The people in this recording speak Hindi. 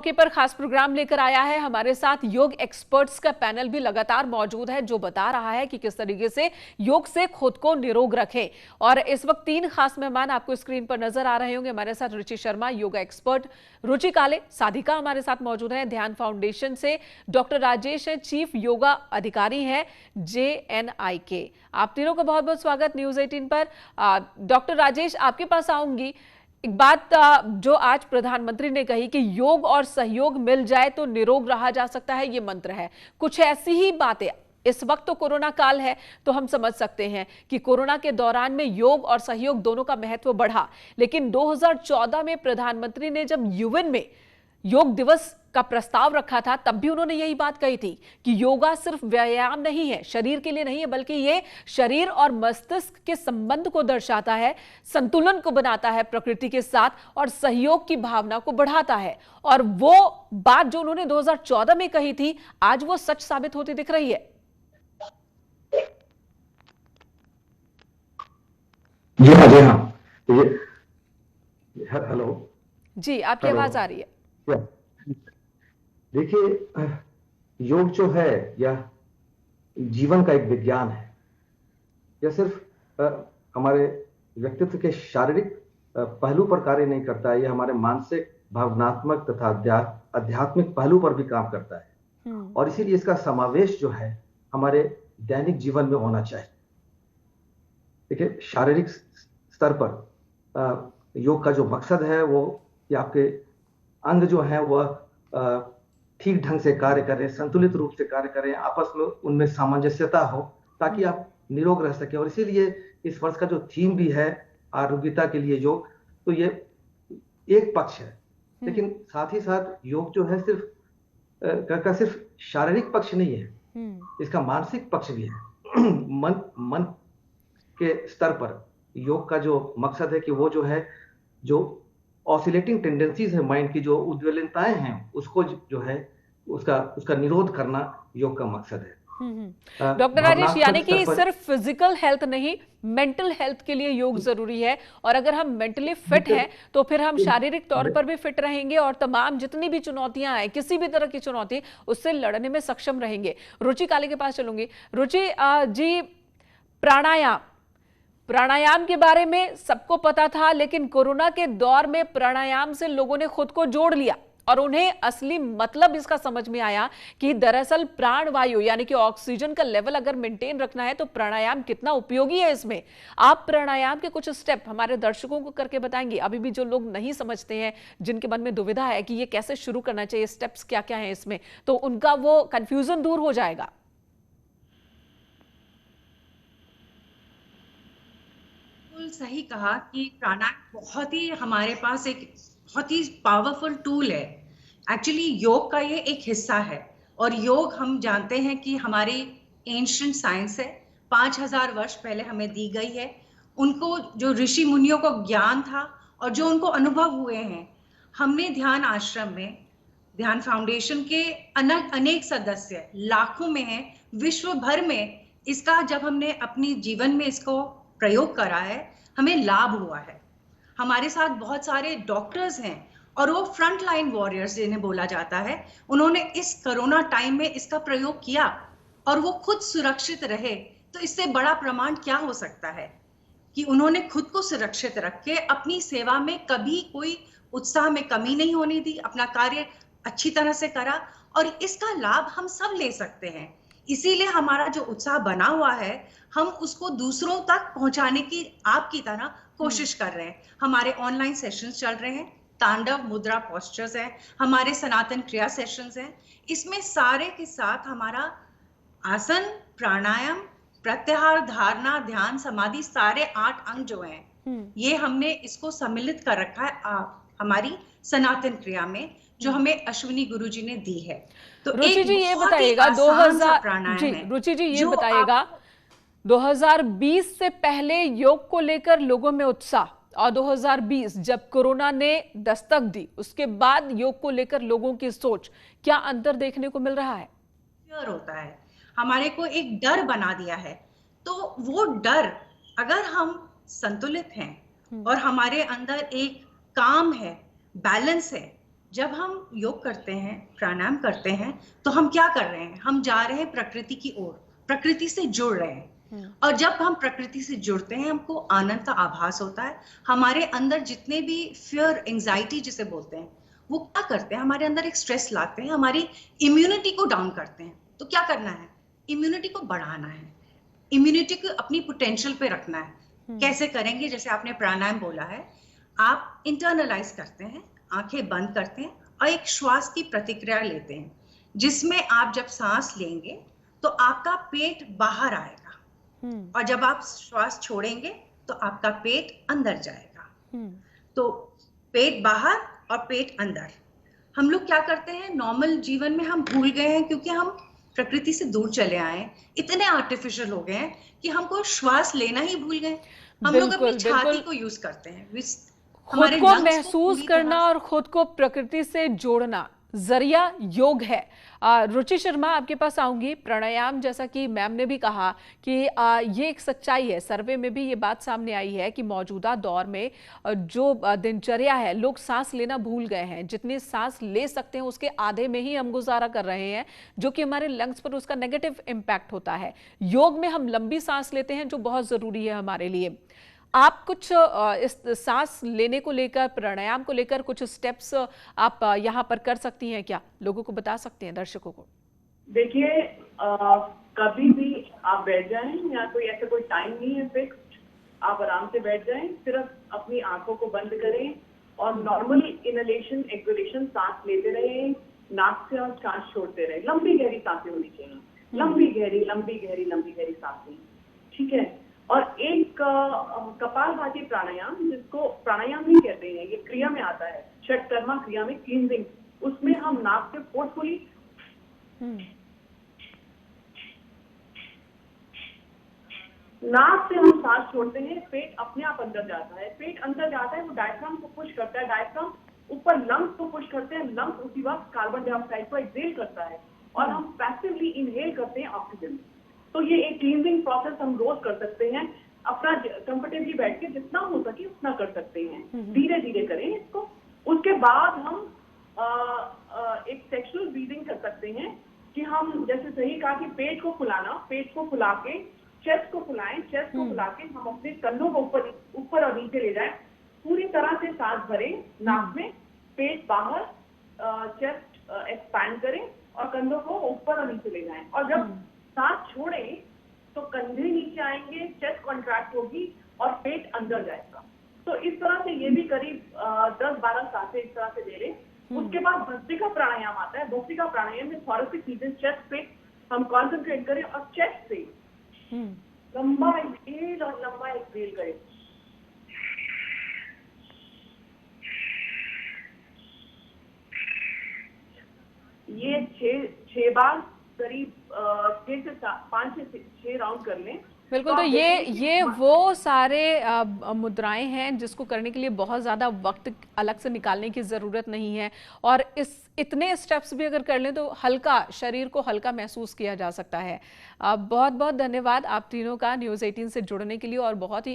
मौके पर खास प्रोग्राम लेकर आया है। हमारे साथ योग एक्सपर्ट्स का पैनल भी लगातार मौजूद है, जो बता रहा है कि किस तरीके से योग से खुद को निरोग रखें। और इस वक्त 3 खास मेहमान आपको स्क्रीन पर नजर आ रहे होंगे। हमारे साथ रुचि शर्मा, योगा एक्सपर्ट, रुचि काले, साधिका हमारे साथ मौजूद है ध्यान फाउंडेशन से, डॉक्टर राजेश है, चीफ योगा अधिकारी हैं JNIK। आप तीनों का बहुत बहुत स्वागत न्यूज 18 पर। डॉक्टर राजेश, आपके पास आऊंगी। एक बात जो आज प्रधानमंत्री ने कही कि योग और सहयोग मिल जाए तो निरोग रहा जा सकता है, ये मंत्र है। कुछ ऐसी ही बातें इस वक्त तो कोरोना काल है, तो हम समझ सकते हैं कि कोरोना के दौरान में योग और सहयोग दोनों का महत्व बढ़ा। लेकिन 2014 में प्रधानमंत्री ने जब यूएन में योग दिवस का प्रस्ताव रखा था, तब भी उन्होंने यही बात कही थी कि योगा सिर्फ व्यायाम नहीं है, शरीर के लिए नहीं है, बल्कि ये शरीर और मस्तिष्क के संबंध को दर्शाता है, संतुलन को बनाता है प्रकृति के साथ और सहयोग की भावना को बढ़ाता है। और वो बात जो उन्होंने 2014 में कही थी, आज वो सच साबित होती दिख रही है। जी हाँ, जी हाँ। हेलो जी, आपकी आवाज आ रही है। देखिए, योग जो है यह जीवन का एक विज्ञान है। यह सिर्फ हमारे व्यक्तित्व के शारीरिक पहलू पर कार्य नहीं करता है, यह हमारे मानसिक, भावनात्मक तथा आध्यात्मिक पहलू पर भी काम करता है। और इसीलिए इसका समावेश जो है हमारे दैनिक जीवन में होना चाहिए। देखिए, शारीरिक स्तर पर योग का जो मकसद है वो कि आपके अंग जो है वह ठीक ढंग से कार्य करें, संतुलित रूप से कार्य करें, आपस में उनमें सामंजस्यता हो, ताकि आप निरोग रह सकें। और इसीलिए इस वर्ष का जो थीम भी है आरोग्यता के लिए योग, तो ये एक पक्ष है। लेकिन साथ ही साथ योग जो है सिर्फ शारीरिक पक्ष नहीं है, इसका मानसिक पक्ष भी है। मन के स्तर पर योग का जो मकसद है कि वो जो है, जो ऑसिलेटिंग टेंडेंसीज है माइंड की, जो उद्वेलनताएं हैं, उसको जो है उसका निरोध करना योग का मकसद है। डॉक्टर राजेश, यानी कि सिर्फ फिजिकल हेल्थ नहीं, मेंटल हेल्थ के लिए योग जरूरी है। और अगर हम मेंटली फिट हैं तो फिर हम शारीरिक तौर पर भी फिट रहेंगे और तमाम जितनी भी चुनौतियां आए, किसी भी तरह की चुनौती, उससे लड़ने में सक्षम रहेंगे। रुचि काले के पास चलूंगी। रुचि जी, प्राणायाम के बारे में सबको पता था, लेकिन कोरोना के दौर में प्राणायाम से लोगों ने खुद को जोड़ लिया और उन्हें असली मतलब इसका समझ में आया कि दरअसल प्राणवायु यानी कि ऑक्सीजन का लेवल अगर मेंटेन रखना है तो प्राणायाम कितना उपयोगी है। इसमें आप प्राणायाम के कुछ स्टेप हमारे दर्शकों को करके बताएंगे। अभी भी जो लोग नहीं समझते हैं, जिनके मन में दुविधा है कि ये कैसे शुरू करना चाहिए, स्टेप्स क्या क्या है इसमें, तो उनका वो कंफ्यूजन दूर हो जाएगा। सही कहा कि प्राणायाम बहुत ही हमारे पास एक बहुत ही पावरफुल टूल है। एक्चुअली योग का ये एक हिस्सा है और योग हम जानते हैं कि हमारी एंशिएंट साइंस है, 5000 वर्ष पहले हमें दी गई है। उनको जो ऋषि मुनियों को ज्ञान था और जो उनको अनुभव हुए हैं, हमने ध्यान आश्रम में, ध्यान फाउंडेशन के अनेक सदस्य लाखों में हैं, विश्व भर में इसका जब हमने अपनी जीवन में इसको प्रयोग करा है, हमें लाभ हुआ है। हमारे साथ बहुत सारे डॉक्टर्स हैं और वो फ्रंट लाइन वॉरियर्स जिन्हें बोला जाता है, उन्होंने इस कोरोना टाइम में इसका प्रयोग किया और वो खुद सुरक्षित रहे। तो इससे बड़ा प्रमाण क्या हो सकता है कि उन्होंने खुद को सुरक्षित रख के अपनी सेवा में कभी कोई उत्साह में कमी नहीं होने दी, अपना कार्य अच्छी तरह से करा और इसका लाभ हम सब ले सकते हैं। इसीलिए हमारा जो उत्साह बना हुआ है, हम उसको दूसरों तक पहुंचाने की आपकी तरह कोशिश कर रहे हैं। हमारे ऑनलाइन सेशंस चल रहे हैं, तांडव मुद्रा पोस्चर्स हैं, हमारे सनातन क्रिया सेशंस हैं। इसमें सारे के साथ हमारा आसन, प्राणायाम, प्रत्याहार, धारणा, ध्यान, समाधि, सारे 8 अंग जो हैं, ये हमने इसको सम्मिलित कर रखा है हमारी सनातन क्रिया में, जो हमें अश्विनी गुरुजी ने दी है। तो रुचि जी ये बताइएगा, 2020 से पहले योग को लेकर लोगों में उत्साह, और 2020 जब कोरोना ने दस्तक दी, उसके बाद योग को लेकर लोगों की सोच, क्या अंतर देखने को मिल रहा है? होता है, हमारे को एक डर बना दिया है। तो वो डर, अगर हम संतुलित हैं और हमारे अंदर एक काम है, बैलेंस है, जब हम योग करते हैं, प्राणायाम करते हैं, तो हम क्या कर रहे हैं? हम जा रहे हैं प्रकृति की ओर, प्रकृति से जुड़ रहे हैं। और जब हम प्रकृति से जुड़ते हैं, हमको आनंद का आभास होता है। हमारे अंदर जितने भी फियर, एंजाइटी जिसे बोलते हैं, वो क्या करते हैं? हमारे अंदर एक स्ट्रेस लाते हैं, हमारी इम्यूनिटी को डाउन करते हैं। तो क्या करना है? इम्यूनिटी को बढ़ाना है, इम्यूनिटी को अपनी पोटेंशियल पे रखना है। कैसे करेंगे? जैसे आपने प्राणायाम बोला है, आप इंटरनलाइज करते हैं, आंखें बंद करते हैं और एक श्वास की प्रतिक्रिया लेते हैं, जिसमें आप जब सांस लेंगे तो आपका पेट बाहर आएगा, और जब आप श्वास छोड़ेंगे तो आपका पेट अंदर जाएगा। तो पेट बाहर और पेट अंदर। हम लोग क्या करते हैं नॉर्मल जीवन में? हम भूल गए हैं, क्योंकि हम प्रकृति से दूर चले आए, इतने आर्टिफिशियल हो गए हैं कि हमको श्वास लेना ही भूल गए। हम लोग अपनी छाती को यूज करते हैं, खुद को महसूस करना और खुद को प्रकृति से जोड़ना जरिया योग है। रुचि शर्मा, आपके पास आऊंगी। प्राणायाम, जैसा कि मैम ने भी कहा कि ये एक सच्चाई है, सर्वे में भी ये बात सामने आई है कि मौजूदा दौर में जो दिनचर्या है, लोग सांस लेना भूल गए हैं। जितनी सांस ले सकते हैं उसके आधे में ही हम गुजारा कर रहे हैं, जो कि हमारे लंग्स पर उसका नेगेटिव इम्पैक्ट होता है। योग में हम लंबी सांस लेते हैं, जो बहुत जरूरी है हमारे लिए। आप कुछ इस सांस लेने को लेकर, प्राणायाम को लेकर कुछ स्टेप्स आप यहाँ पर कर सकती हैं क्या? लोगों को बता सकते हैं, दर्शकों को? देखिए, कभी भी आप बैठ जाएं, या कोई ऐसा कोई टाइम नहीं है फिक्स्ड, आप आराम से बैठ जाएं, सिर्फ अपनी आंखों को बंद करें और नॉर्मल इनहेलेशन एक्सहेलेशन सांस लेते रहें, नाक से और सांस छोड़ते रहें। लंबी गहरी सांसें होनी चाहिए, लंबी गहरी लंबी गहरी लंबी गहरी सांसें, ठीक है। और एक कपालभाति प्राणायाम, जिसको प्राणायाम नहीं कहते हैं, ये क्रिया में आता है, षटकर्मा क्रिया में क्लींजिंग, उसमें हम नाक से फोर्सफुली नाक से हम सांस छोड़ते हैं, पेट अपने आप अंदर जाता है। पेट अंदर जाता है, वो डायफ्राम को पुश करता है, डायफ्राम ऊपर लंग्स को पुश करते हैं, लंग्स उसी वक्त कार्बन डाइऑक्साइड को एक्सहेल करता है और हम पैसिवली इनहेल करते हैं ऑक्सीजन। तो ये एक क्लींजिंग प्रोसेस हम रोज कर सकते हैं, अपना कंफर्टेबली बैठ के जितना हो सके उतना कर सकते हैं। धीरे धीरे करें इसको। उसके बाद हम एक सेक्सुअल ब्रीदिंग कर सकते हैं कि हम, जैसे सही कहा कि पेट को फुलाना, पेट को फुला के चेस्ट को फुलाएं, चेस्ट को फुला के हम अपने कंधों को ऊपर और नीचे ले जाएं, पूरी तरह से सांस भरें नाक में, पेट बाहर, चेस्ट एक्सपैंड करें और कंधों को ऊपर और नीचे ले जाएं। और जब सांस छोड़ें तो कंधे नीचे आएंगे, चेस्ट कॉन्ट्रैक्ट होगी और पेट अंदर जाएगा। तो इस तरह से ये भी करीब 10-12 सांसें इस तरह से ले लें। उसके बाद भस्त्रिका प्राणायाम आता है। भस्त्रिका प्राणायाम में थोरेसिक रीजन, चेस्ट पे हम कॉन्सेंट्रेट करें और चेस्ट से लंबा इंहेल और लंबा एक्सहेल करें। ये 6 बार करीब 6 से 5 से 6 राउंड कर लें। बिल्कुल। तो ये वो सारे मुद्राएं हैं जिसको करने के लिए बहुत ज़्यादा वक्त अलग से निकालने की ज़रूरत नहीं है, और इतने स्टेप्स भी अगर कर लें तो हल्का, शरीर को हल्का महसूस किया जा सकता है। बहुत बहुत धन्यवाद आप तीनों का न्यूज़ 18 से जुड़ने के लिए, और बहुत ही